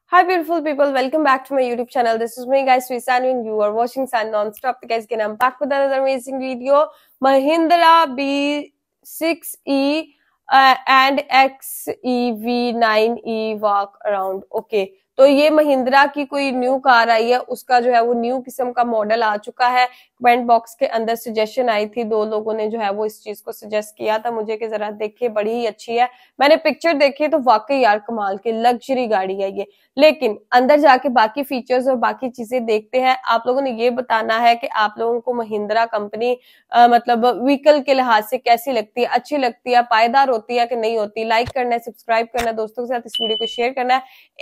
Hi beautiful people, welcome back to my YouTube channel. This is me guys, Sanu, and you are watching Sanu nonstop. Guys, again I'm back with another amazing video. Mahindra B6E and XEV 9E walk around. Okay, तो ये महिंद्रा की कोई new car आई है, उसका जो है वो new किस्म का मॉडल आ चुका है। कमेंट बॉक्स के अंदर सजेशन आई थी, दो लोगों ने जो है वो इस चीज को सजेस्ट किया था मुझे कि जरा देखिए, बड़ी ही अच्छी है। मैंने पिक्चर देखी तो वाकई यार कमाल की लग्जरी गाड़ी है ये। लेकिन अंदर जाके बाकी फीचर्स और बाकी चीजें देखते हैं। आप लोगों ने ये बताना है कि आप लोगों को महिंद्रा कंपनी मतलब व्हीकल के लिहाज से कैसी लगती है, अच्छी लगती है, पायदार होती है कि नहीं होती। लाइक करना है, सब्सक्राइब करना है, दोस्तों के साथ इस वीडियो को शेयर करना है।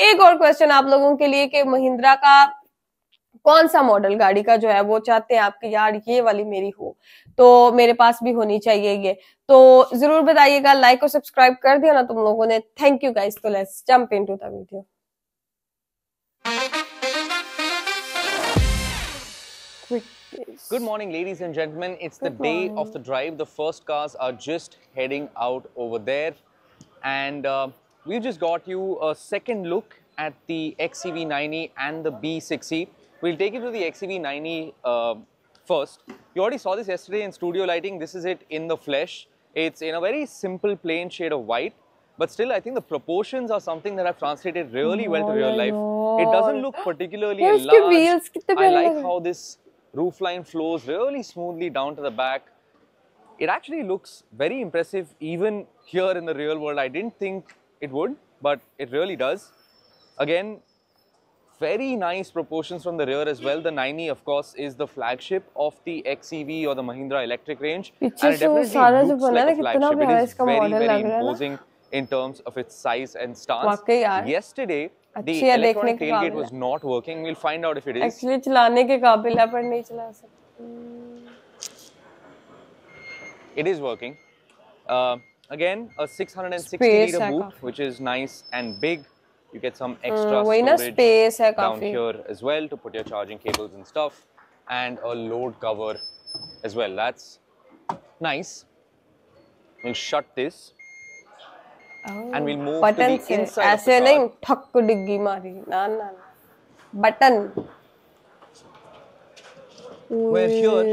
एक और क्वेश्चन आप लोगों के लिए कि महिंद्रा का कौन सा मॉडल गाड़ी का जो है वो चाहते हैं आपकी, यार ये वाली मेरी हो, तो मेरे पास भी होनी चाहिए ये, तो जरूर बताइएगा। लाइक और सब्सक्राइब कर दिया ना तुम लोगों ने, थैंक यू गाइस। तो let's jump into the video. Good morning, ladies and gentlemen. It's the day of the drive. The first cars are just heading out over there. And we've just got you a second look at the XEV 9E and the B6E. We'll take you to the XEV 9E first. You already saw this yesterday in studio lighting. This is it in the flesh. It's in a very simple plain shade of white. But still, I think the proportions are something that I've translated really well to real life. It doesn't look particularly large. I like how this roofline flows really smoothly down to the back. It actually looks very impressive even here in the real world. I didn't think it would, but it really does. Again, very nice proportions from the rear as well. The 9E, of course, is the flagship of the XEV or the Mahindra electric range. And it definitely looks like a flagship. It is very, very imposing in terms of its size and stance. Yesterday, the electronic tailgate was not working. We'll find out if it is. Actually, चलाने के काबिल है पर नहीं चला सकते. It is working. Again, a 660-liter boot, which is nice and big. You get some extra storage down here as well to put your charging cables and stuff, and a load cover as well. That's nice. We'll shut this. And we'll move to the inside of the car. ठक डिग्गी मारी ना ना button. Where here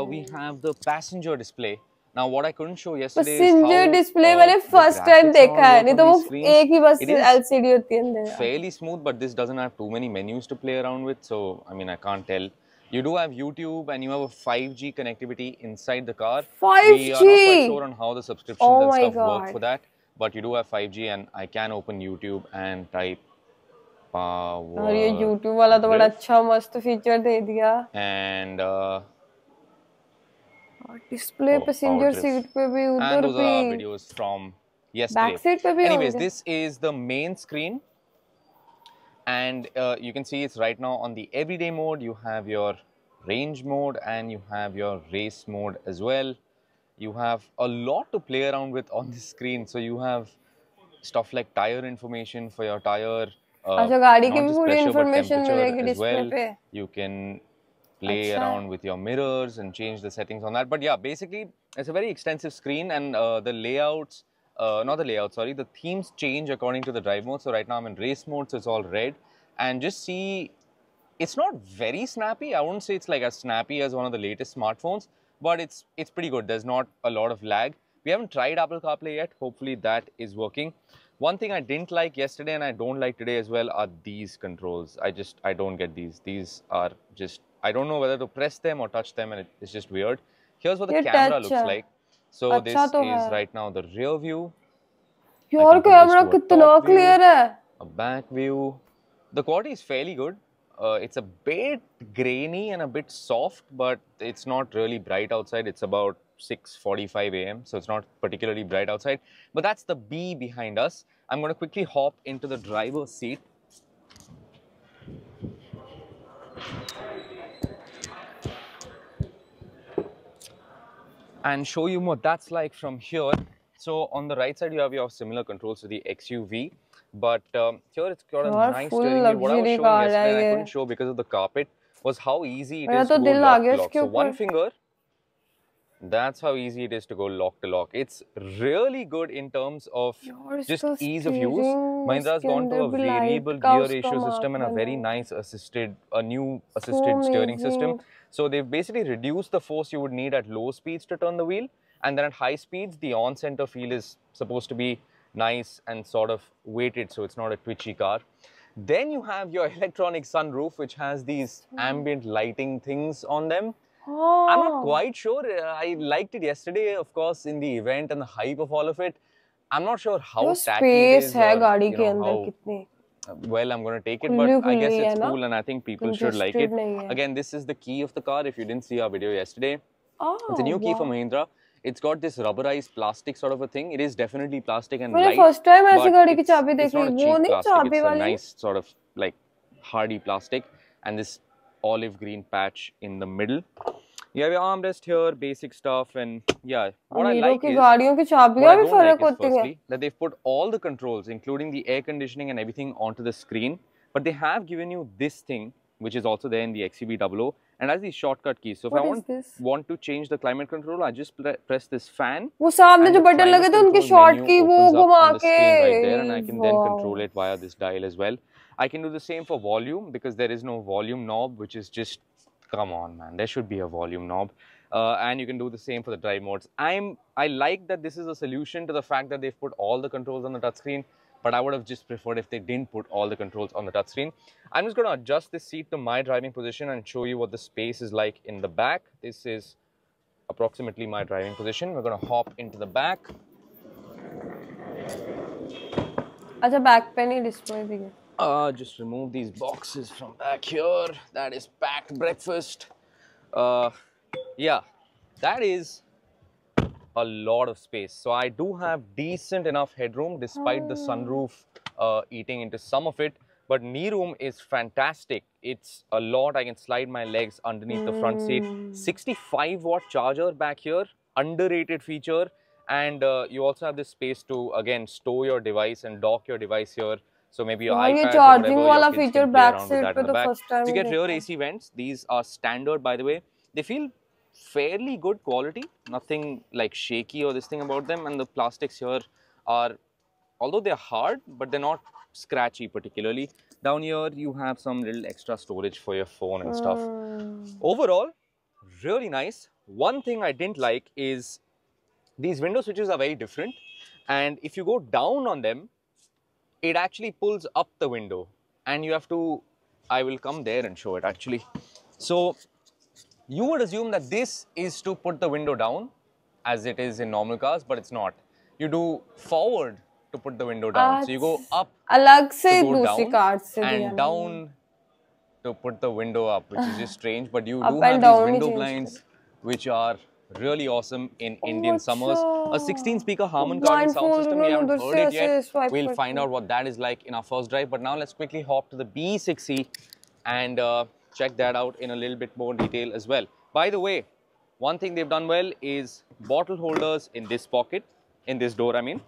we have the passenger display. Now what I couldn't show yesterday passenger is how display मैंने first time देखा है, नहीं तो वो एक ही बस LCD होती है अंदर. Fairly smooth, but this doesn't have too many menus to play around with, so I mean I can't tell. You do have YouTube and you have a 5G connectivity inside the car. 5G. We are not quite sure on how the subscriptions and stuff work for that. But you do have 5G and I can open YouTube and type power. और ये YouTube वाला तो बड़ा अच्छा मस्त feature दे दिया. And display passenger seat पे भी उधर भी. And those are our videos from yesterday. Back seat पे भी. Anyways, this is the main screen. And you can see it's right now on the everyday mode. You have your range mode and you have your race mode as well. You have a lot to play around with on this screen. So you have stuff like tire information for your tire. Not just pressure but temperature as well. You can play around with your mirrors and change the settings on that. But yeah, basically it's a very extensive screen, and the layouts, not the layout, sorry, the themes change according to the drive mode. So right now I'm in race mode, so it's all red. And just see, it's not very snappy. I wouldn't say it's like as snappy as one of the latest smartphones, but it's pretty good. There's not a lot of lag. We haven't tried Apple CarPlay yet. Hopefully that is working. One thing I didn't like yesterday and I don't like today as well are these controls. I don't get these. These are just, I don't know whether to press them or touch them, and it's just weird. Here's what the camera looks like. So this is right now the rear view. Your camera कितना clear है. A back view. The quality is fairly good. It's a bit grainy and a bit soft, but it's not really bright outside. It's about 6:45 AM, so it's not particularly bright outside. But that's the B behind us. I'm going to quickly hop into the driver's seat. And show you what that's like from here. So on the right side, you have your similar controls to the XUV. But here it's got a nice steering wheel. What I was showing yesterday and I couldn't show because of the carpet was how easy it is to go lock. So one finger That's how easy it is to go lock to lock. It's really good in terms of just ease of use. Mahindra's gone to a variable gear ratio system and a very nice new assisted steering system. So they've basically reduced the force you would need at low speeds to turn the wheel. And then at high speeds, the on-center feel is supposed to be nice and sort of weighted, so it's not a twitchy car. Then you have your electronic sunroof, which has these ambient lighting things on them. Oh. I'm not quite sure. I liked it yesterday, of course, in the event and the hype of all of it. I'm not sure how tacky it is. Well, I'm going to take it, but I guess it's cool and I think people should like it. Again, this is the key of the car. If you didn't see our video yesterday, it's a new key for Mahindra. It's got this rubberized plastic sort of a thing. It is definitely plastic and light, first time but it's not a cheap plastic. It's a nice sort of like hardy plastic and this olive green patch in the middle. You have your armrest here, basic stuff, and yeah, what I like is, firstly, that they've put all the controls, including the air conditioning and everything, onto the screen. But they have given you this thing, which is also there in the XEV 00, and has these shortcut keys. So if I want to change the climate control, I just press this fan. And the climate control menu opens up on the screen right there, and I can then control it via this dial as well. I can do the same for volume because there is no volume knob, which is just, come on, man. There should be a volume knob. And you can do the same for the drive modes. I like that this is a solution to the fact that they've put all the controls on the touchscreen, but I would have just preferred if they didn't put all the controls on the touchscreen. I'm just going to adjust this seat to my driving position and show you what the space is like in the back. This is approximately my driving position. We're going to hop into the back. Acha, back penny display bhi hai. Just remove these boxes from back here. That is packed breakfast. Yeah, that is a lot of space. So I do have decent enough headroom despite the sunroof eating into some of it. But knee room is fantastic. It's a lot. I can slide my legs underneath the front seat. 65-watt charger back here. Underrated feature. And you also have this space to, again, store your device and dock your device here. So maybe your iPad or whatever, your kids can play around with that in the back. So you get rear AC vents. These are standard, by the way. They feel fairly good quality. Nothing like shaky or this thing about them. And the plastics here are, although they're hard, but they're not scratchy particularly. Down here, you have some little extra storage for your phone and stuff. Overall, really nice. One thing I didn't like is these window switches are very different. And if you go down on them, it actually pulls up the window and you have to, I will come there and show it actually. So you would assume that this is to put the window down as it is in normal cars, but it's not. You do forward to put the window down. So you go up to go down and down to put the window up, which is just strange. But you do have these window blinds, which are really awesome in Indian summers. A 16-speaker Harman Kardon sound system, we haven't heard it yet. We'll find out what that is like in our first drive. But now let's quickly hop to the B6E and check that out in a little bit more detail as well. By the way, one thing they've done well is bottle holders in this pocket, in this door I mean.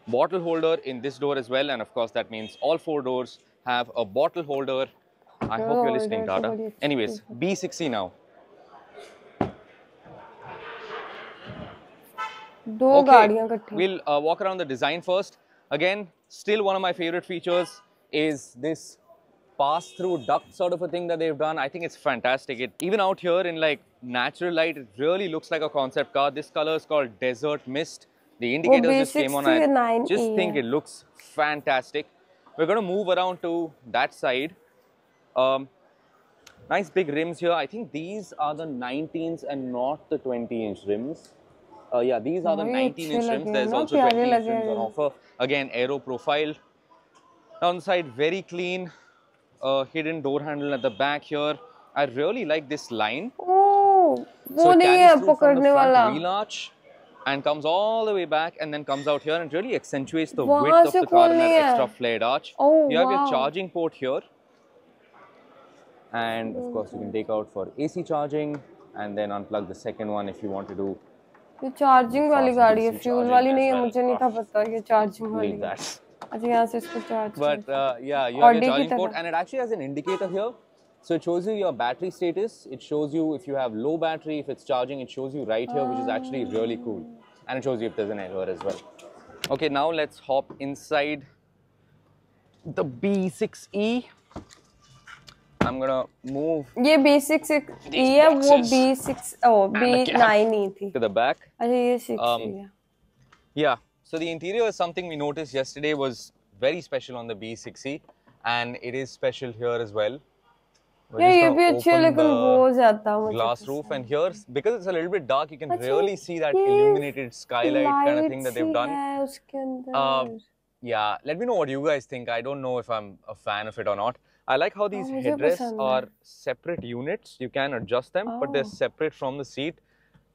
Bottle holder in this door as well, and of course that means all four doors have a bottle holder. I hope you're listening, Tata. Anyways, B6E now. Okay, we'll walk around the design first. Again, still one of my favorite features is this pass-through duct sort of a thing that they've done. I think it's fantastic. Even out here in like natural light, it really looks like a concept car. This color is called Desert Mist. The indicators just came on. I just think it looks fantastic. We're going to move around to that side. Nice big rims here. I think these are the 19s and not the 20-inch rims. Yeah, these are the 19-inch rims. There's also 20-inch rims on offer. Again, aero profile. Down the side, very clean. Hidden door handle at the back here. I really like this line. Oh, so it carries through from the front wheel arch and comes all the way back and then comes out here and really accentuates the width of the car in that extra flared arch. You have your charging port here. And of course, you can take out for AC charging and then unplug the second one if you want to do. ये charging वाली गाड़ी है, fuel वाली नहीं है. मुझे नहीं था पता ये चार्जिंग वाली है. अच्छा यहाँ से इसको charge. But yeah, you have your charging port and it actually has an indicator here. So it shows you your battery status. It shows you if you have low battery, if it's charging. It shows you right here, which is actually really cool. And it shows you if there's an error as well. Okay, now let's hop inside the B6E. I'm gonna move. ये B6E है, वो B6 B9 ही थी. To the back. अच्छा ये 6E है. Yeah. So the interior is something we noticed yesterday was very special on the B6E, and it is special here as well. Yeah, ये भी अच्छी है लेकिन वो ज़्यादा मुझे glass roof, and here because it's a little bit dark, you can really see that illuminated skylight kind of thing that they've done. Yeah, let me know what you guys think. I don't know if I'm a fan of it or not. I like how these headrests are separate units. You can adjust them, but they're separate from the seat.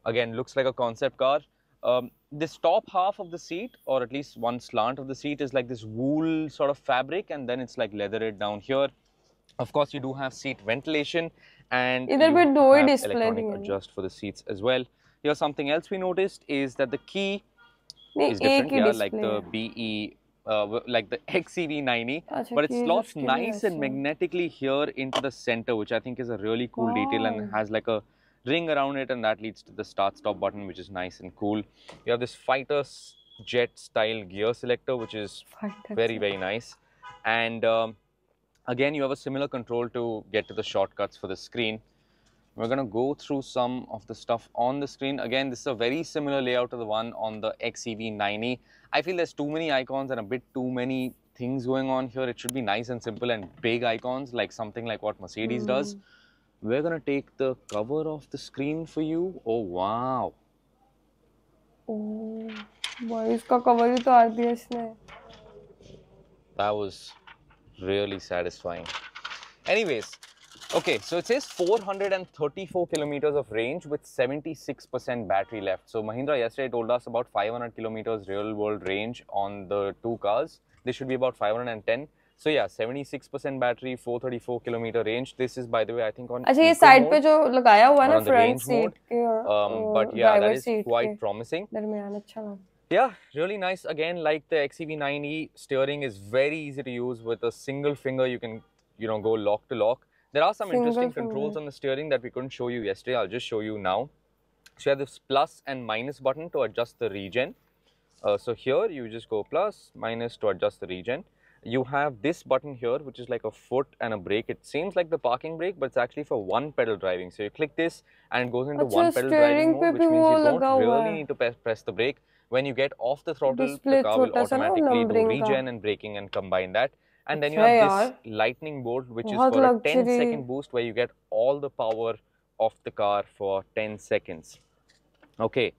Again, looks like a concept car. This top half of the seat, or at least one slant of the seat, is like this wool sort of fabric, and then it's like leathered down here. Of course, you do have seat ventilation, and you have electronic adjust for the seats as well. Here's something else we noticed is that the key is different here, like the BE, like the XEV 90, but it slots nice and magnetically here into the center, which I think is a really cool detail, and has like a ring around it, and that leads to the start-stop button, which is nice and cool. You have this fighter jet style gear selector, which is very, very nice. And again, you have a similar control to get to the shortcuts for the screen. We're going to go through some of the stuff on the screen. Again, this is a very similar layout to the one on the XEV 90. I feel there's too many icons and a bit too many things going on here. It should be nice and simple and big icons, like something like what Mercedes does. We're going to take the cover off the screen for you. Oh, wow. Oh, boy, iska cover hi to aar diya isne. That was really satisfying. Anyways, okay, so it says 434 kilometers of range with 76% battery left. So Mahindra yesterday told us about 500 kilometers real world range on the two cars. This should be about 510. So yeah, 76% battery, 434 kilometer range. This is, by the way, I think on अच्छा ये side पे जो लगाया हुआ है ना front seat के but yeah, that is quite promising. दरमियान अच्छा लगा. Yeah, really nice. Again, like the XEV9E, steering is very easy to use. With a single finger, you can, go lock to lock. There are some interesting controls on the steering that we couldn't show you yesterday. I'll just show you now. So you have this plus and minus button to adjust the regen. So here you just go plus, minus to adjust the regen. You have this button here, which is like a foot and a brake. It seems like the parking brake, but it's actually for one pedal driving. So you click this and it goes into one pedal driving mode, which means you don't really need to press the brake. When you get off the throttle, the car will automatically do regen and braking and combine that. And then you have this lightning bolt, which is for a 10-second boost where you get all the power of the car for 10 seconds. Okay.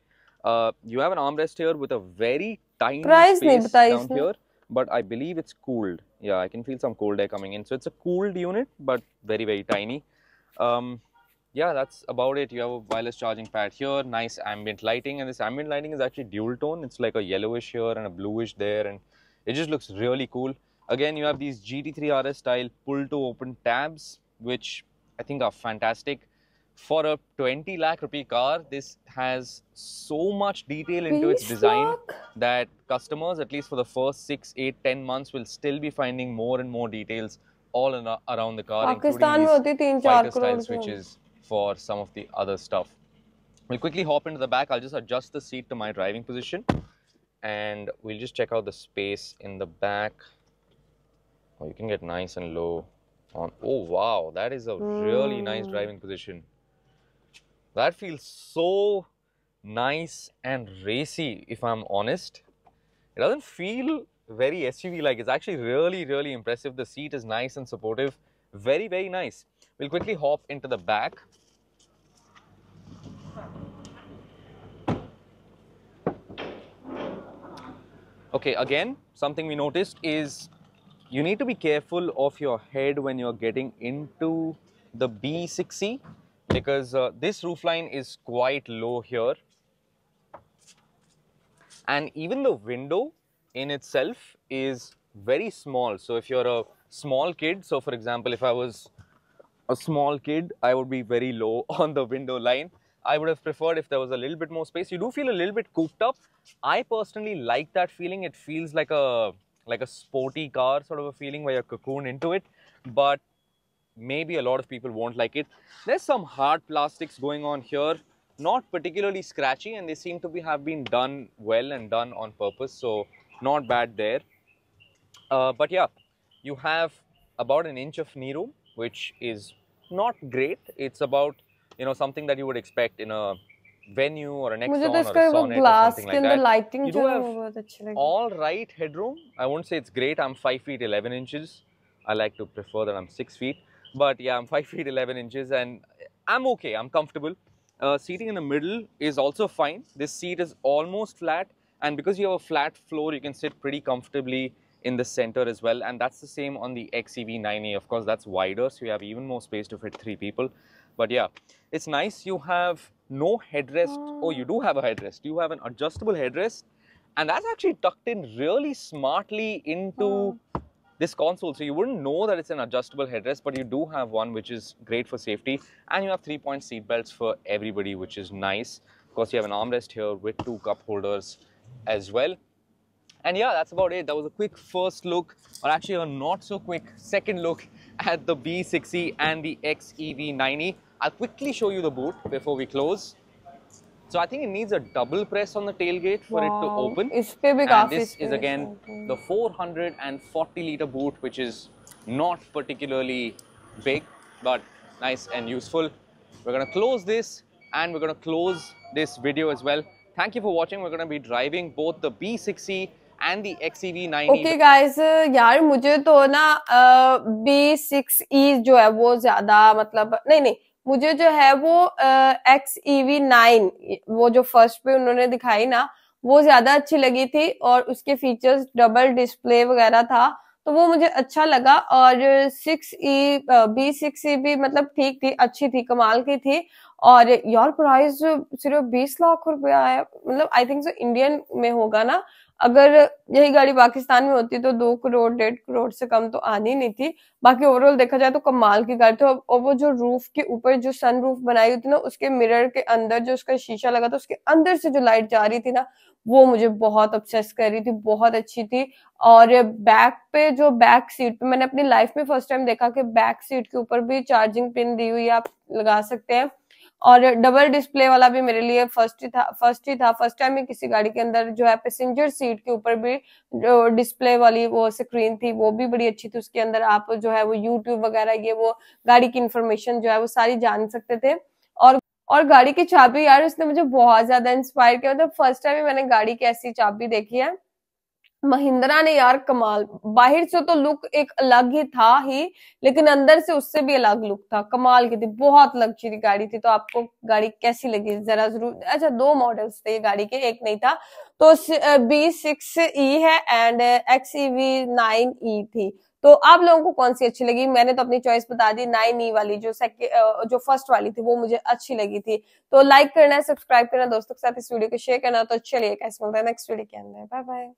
You have an armrest here with a very tiny space down here, but I believe it's cooled. Yeah, I can feel some cold air coming in. So it's a cooled unit, but very, very tiny. Yeah, that's about it. You have a wireless charging pad here, nice ambient lighting, and this ambient lighting is actually dual tone. It's like a yellowish here and a bluish there, and it just looks really cool. Again, you have these GT3 RS style pull to open tabs, which I think are fantastic. For a 20 lakh rupee car, this has so much detail into its design that customers, at least for the first 6, 8, 10 months, will still be finding more and more details all around the car, including these fighter style switches for some of the other stuff. We'll quickly hop into the back. I'll just adjust the seat to my driving position, and we'll just check out the space in the back. Oh, you can get nice and low on. Oh wow, that is a really nice driving position. That feels so nice and racy, if I'm honest. It doesn't feel very SUV-like. It's actually really, really impressive. The seat is nice and supportive. Very, very nice. We'll quickly hop into the back. Okay, again, something we noticed is you need to be careful of your head when you're getting into the B6E, because this roofline is quite low here. And even the window in itself is very small. So if you're a small kid, so for example, if I was a small kid, I would be very low on the window line. I would have preferred if there was a little bit more space. You do feel a little bit cooped up. I personally like that feeling. It feels like a sporty car sort of a feeling where you're cocooned into it. But maybe a lot of people won't like it. There's some hard plastics going on here, not particularly scratchy, and they seem to have been done well and done on purpose, so not bad there. But yeah, you have about an inch of knee room, which is not great. It's about, you know, something that you would expect in a Venue or an Nexon or a Sonnet or something like that. You do have all right headroom. I won't say it's great. I'm 5 feet 11 inches. I like to prefer that I'm 6 feet. But yeah, I'm 5 feet 11 inches and I'm okay. I'm comfortable. Seating in the middle is also fine. This seat is almost flat, and because you have a flat floor, you can sit pretty comfortably in the center as well. And that's the same on the XEV 9e. Of course, that's wider, so you have even more space to fit 3 people. But yeah, it's nice. You have no headrest. Oh, you do have a headrest. You have an adjustable headrest, and that's actually tucked in really smartly into this console. So you wouldn't know that it's an adjustable headrest, but you do have one, which is great for safety. And you have 3-point seat belts for everybody, which is nice. Of course, you have an armrest here with 2 cup holders as well. And yeah, that's about it. That was a quick first look, or actually a not so quick second look at the B6E and the XEV 9e. I'll quickly show you the boot before we close. So I think it needs a double press on the tailgate for it to open. And this is again the 440 litre boot, which is not particularly big, but nice and useful. We're going to close this, and we're going to close this video as well. Thank you for watching. We're going to be driving both the B6E and the XEV 9e. Okay guys, यार मुझे तो ना B6E जो है वो ज्यादा मतलब नहीं मुझे जो है वो XEV 9 वो जो फर्स्ट पे उन्होंने दिखाई ना वो ज्यादा अच्छी लगी थी, और उसके फीचर्स डबल डिस्प्ले वगैरह था तो वो मुझे अच्छा लगा। और B6E भी मतलब ठीक थी, अच्छी थी, कमाल की थी। और यार प्राइस सिर्फ 20 लाख रुपया है, मतलब आई थिंक सो इंडियन में होगा ना। अगर यही गाड़ी पाकिस्तान में होती तो 2 करोड़ 1.5 करोड़ से कम तो आनी नहीं थी। बाकी ओवरऑल देखा जाए तो कमाल की गाड़ी थी। और वो जो रूफ के ऊपर जो सन रूफ बनाई हुई थी ना, उसके मिरर के अंदर जो उसका शीशा लगा था, उसके अंदर से जो लाइट जा रही थी ना, वो मुझे बहुत ऑब्सेस कर रही थी, बहुत अच्छी थी। और बैक पे जो बैक सीट पे मैंने अपनी लाइफ में फर्स्ट टाइम देखा कि बैक सीट के ऊपर भी चार्जिंग पिन दी हुई है, आप लगा सकते हैं। और डबल डिस्प्ले वाला भी मेरे लिए फर्स्ट ही था। फर्स्ट टाइम में किसी गाड़ी के अंदर जो है पैसेंजर सीट के ऊपर भी जो डिस्प्ले वाली वो स्क्रीन थी, वो भी बड़ी अच्छी थी। उसके अंदर आप जो है वो यूट्यूब वगैरह ये वो गाड़ी की इंफॉर्मेशन जो है वो सारी जान सकते थे। और गाड़ी की चाबी यार उसने मुझे बहुत ज्यादा इंस्पायर किया। मतलब फर्स्ट टाइम मैंने गाड़ी की ऐसी चाबी देखी है। महिंद्रा ने यार कमाल, बाहर से तो लुक एक अलग ही था ही, लेकिन अंदर से उससे भी अलग लुक था, कमाल की थी, बहुत लग्जरी गाड़ी थी। तो आपको गाड़ी कैसी लगी जरा जरूर। अच्छा 2 मॉडल्स थे गाड़ी के, एक नहीं था। तो B6E है एंड XEV 9e थी। तो आप लोगों को कौन सी अच्छी लगी? मैंने तो अपनी चॉइस बता दी, 9e वाली जो फर्स्ट वाली थी वो मुझे अच्छी लगी थी। तो लाइक करना, सब्सक्राइब करना, दोस्तों के साथ इस वीडियो को शेयर करना। तो चलिए कैसे मिलता है नेक्स्ट वीडियो के अंदर। Bye bye.